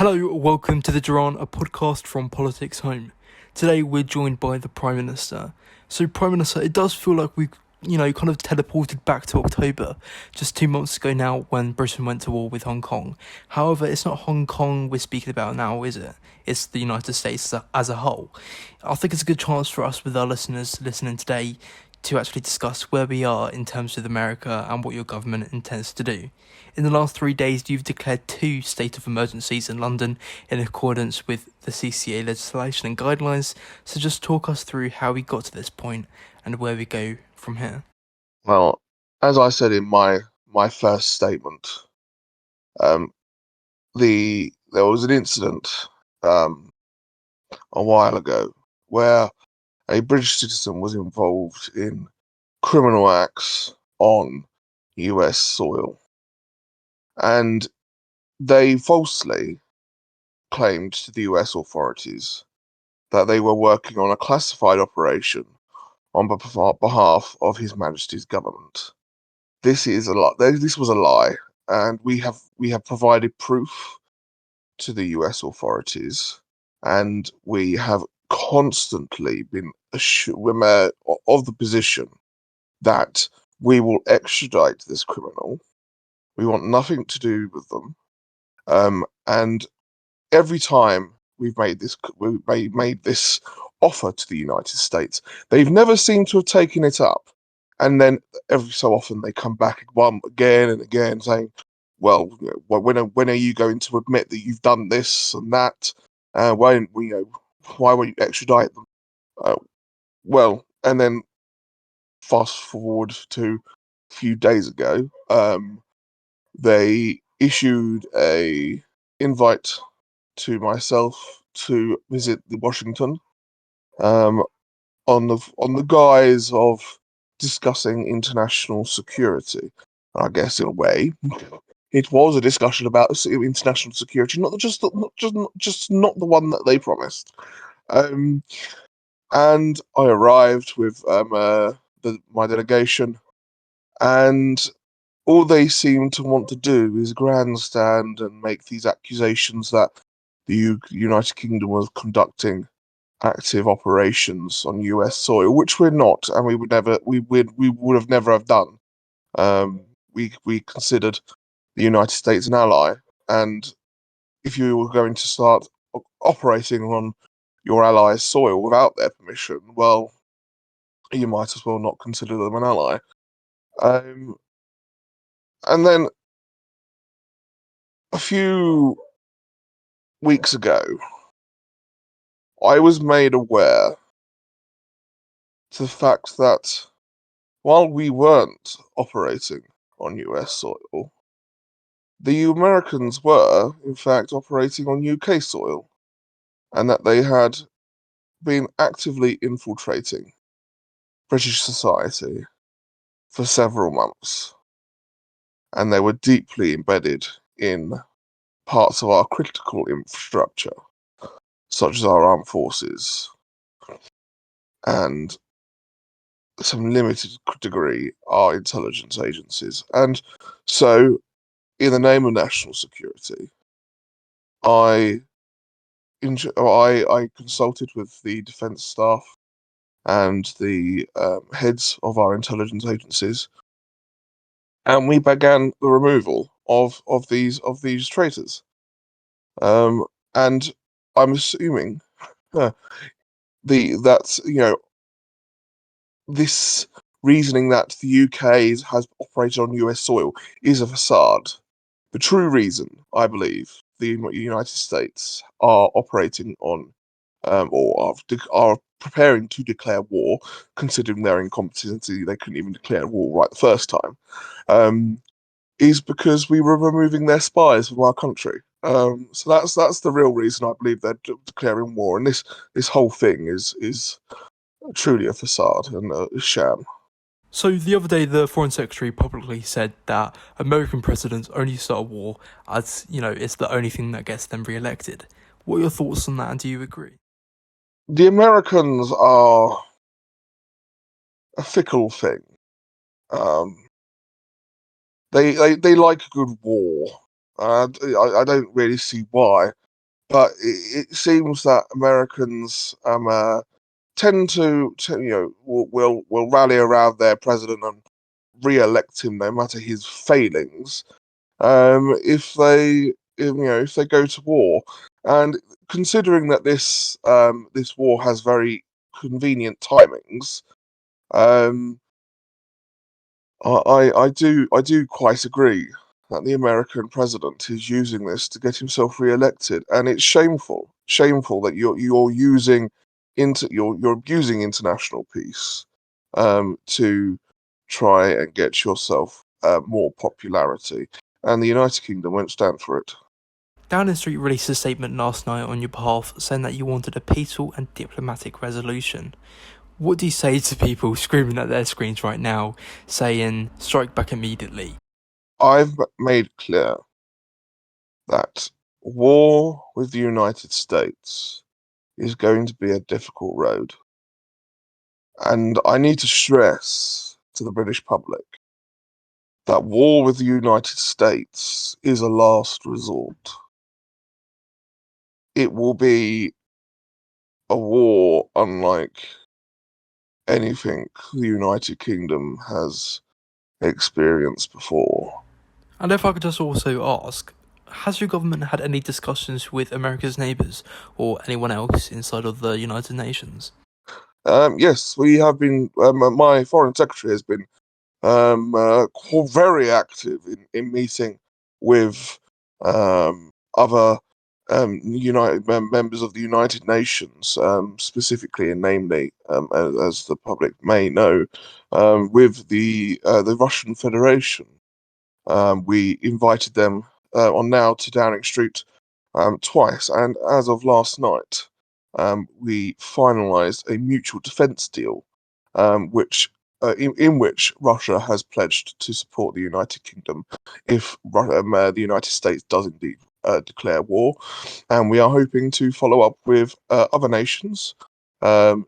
Hello, welcome to the Durant, a podcast from PoliticsHome. Today we're joined by the Prime Minister. So, Prime Minister, it does feel like we've, kind of teleported back to October, just 2 months ago now when Britain went to war with Hong Kong. However, it's not Hong Kong we're speaking about now, is it? It's the United States as a whole. I think it's a good chance for us with our listeners listening today to actually discuss where we are in terms of America and what your government intends to do. In the last 3 days, you've declared 2 state of emergencies in London in accordance with the CCA legislation and guidelines. So just talk us through how we got to this point and where we go from here. Well, as I said in my first statement, there was an incident a while ago where a British citizen was involved in criminal acts on US soil, and they falsely claimed to the US authorities that they were working on a classified operation on behalf of His Majesty's government. This is a lie. This was a lie, and we have provided proof to the US authorities, and we have constantly been of the position that we will extradite this criminal. We want nothing to do with them, and every time we've made this offer to the United States, they've never seemed to have taken it up. And then every so often they come back again and again saying, "Well, when are you going to admit that you've done this and that? Why won't you extradite them?" And then fast forward to a few days ago, they issued a invite to myself to visit Washington, on the guise of discussing international security. I guess in a way, it was a discussion about international security, not the one that they promised. And I arrived with my delegation, and all they seem to want to do is grandstand and make these accusations that the United Kingdom was conducting active operations on US soil, which we're not, and we would have never have done. We considered the United States an ally, and if you were going to start operating on your allies' soil without their permission, well, you might as well not consider them an ally. And then a few weeks ago, I was made aware to the fact that while we weren't operating on US soil, the Americans were, in fact, operating on UK soil, and that they had been actively infiltrating British society for several months, and they were deeply embedded in parts of our critical infrastructure, such as our armed forces, and some limited degree our intelligence agencies. And so, in the name of national security, I consulted with the defence staff and the heads of our intelligence agencies, and we began the removal of these traitors. And I'm assuming that this reasoning that the UK has operated on US soil is a facade. The true reason, I believe, the United States are operating on, or are preparing to declare war, considering their incompetency, they couldn't even declare war right the first time, is because we were removing their spies from our country. So that's the real reason I believe they're declaring war, and this whole thing is truly a facade and a sham. So the other day, the Foreign Secretary publicly said that American presidents only start a war as, it's the only thing that gets them re-elected. What are your thoughts on that, and do you agree? The Americans are a fickle thing. They like a good war. I don't really see why but it seems that Americans tend to will rally around their president and re-elect him no matter his failings. If they go to war, and considering that this war has very convenient timings, um, I do quite agree that the American president is using this to get himself re-elected, and it's shameful that you're using you're abusing international peace to try and get yourself more popularity, and the United Kingdom won't stand for it. Downing Street released a statement last night on your behalf saying that you wanted a peaceful and diplomatic resolution. What do you say to people screaming at their screens right now, saying, strike back immediately? I've made clear that war with the United States is going to be a difficult road. And I need to stress to the British public that war with the United States is a last resort. It will be a war unlike anything the United Kingdom has experienced before. And if I could just also ask, has your government had any discussions with America's neighbours or anyone else inside of the United Nations? Yes, we have been. My foreign secretary has been very active in meeting with other members of the United Nations, specifically and namely, as the public may know, with the Russian Federation. We invited them on now to Downing Street twice, and as of last night, we finalised a mutual defence deal, which in which Russia has pledged to support the United Kingdom if the United States does indeed declare war, and we are hoping to follow up with other nations. Um,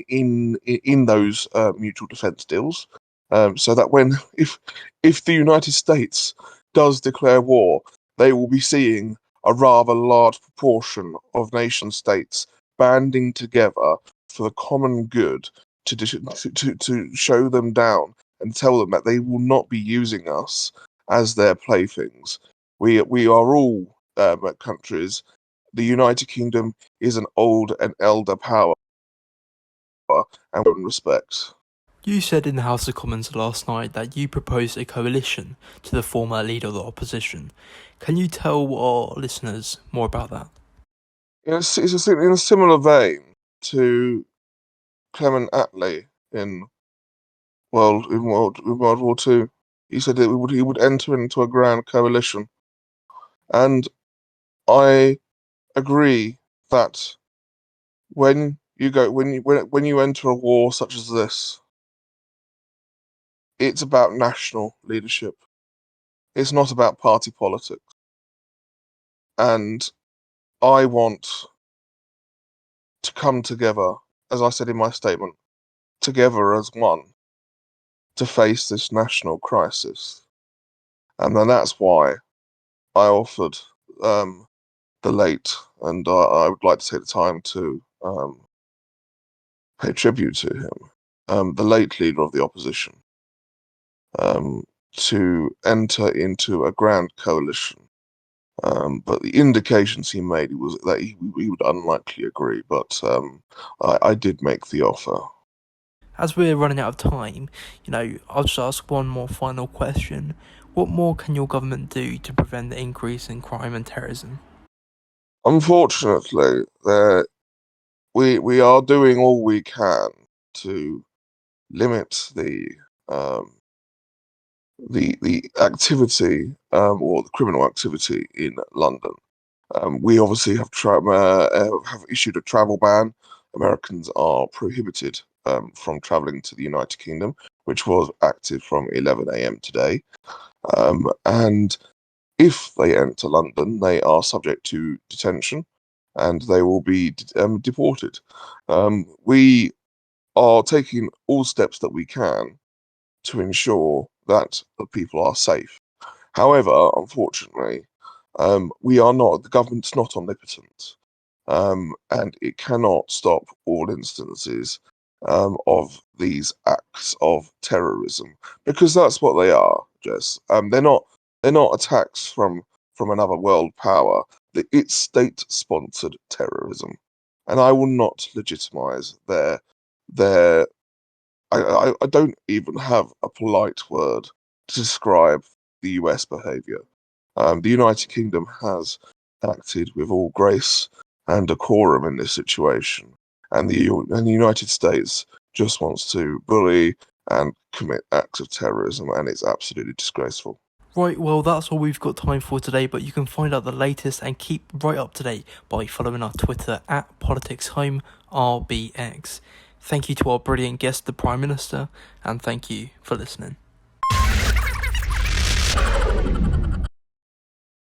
in those mutual defence deals, so that if the United States does declare war, they will be seeing a rather large proportion of nation states banding together for the common good to show them down and tell them that they will not be using us as their playthings. We are all countries. The United Kingdom is an old and elder power, and respect. You said in the House of Commons last night that you proposed a coalition to the former leader of the opposition. Can you tell our listeners more about that? In a similar vein to Clement Attlee in World War Two. He said that he would enter into a grand coalition, and I agree that when you enter a war such as this, it's about national leadership. It's not about party politics, and I want to come together, as I said in my statement, together as one to face this national crisis. And then that's why I offered the late, and I would like to take the time to pay tribute to him, the late leader of the opposition, um, to enter into a grand coalition. But the indications he made was that he would unlikely agree. But I did make the offer. As we're running out of time, I'll just ask one more final question. What more can your government do to prevent the increase in crime and terrorism? Unfortunately, we are doing all we can to limit the activity, or the criminal activity in London. We obviously have issued a travel ban. Americans are prohibited from travelling to the United Kingdom, which was active from 11 a.m. today. And if they enter London, they are subject to detention, and they will be deported. We are taking all steps that we can to ensure that the people are safe. However, unfortunately, The government's not omnipotent, and it cannot stop all instances of these acts of terrorism, because that's what they are, Jess. They're not attacks from another world power. It's state-sponsored terrorism, and I will not legitimize their. I don't even have a polite word to describe the US behaviour. The United Kingdom has acted with all grace and decorum in this situation, and the United States just wants to bully and commit acts of terrorism, and it's absolutely disgraceful. Right, well, that's all we've got time for today, but you can find out the latest and keep right up to date by following our Twitter at PoliticsHomeRBX. Thank you to our brilliant guest, the Prime Minister, and thank you for listening.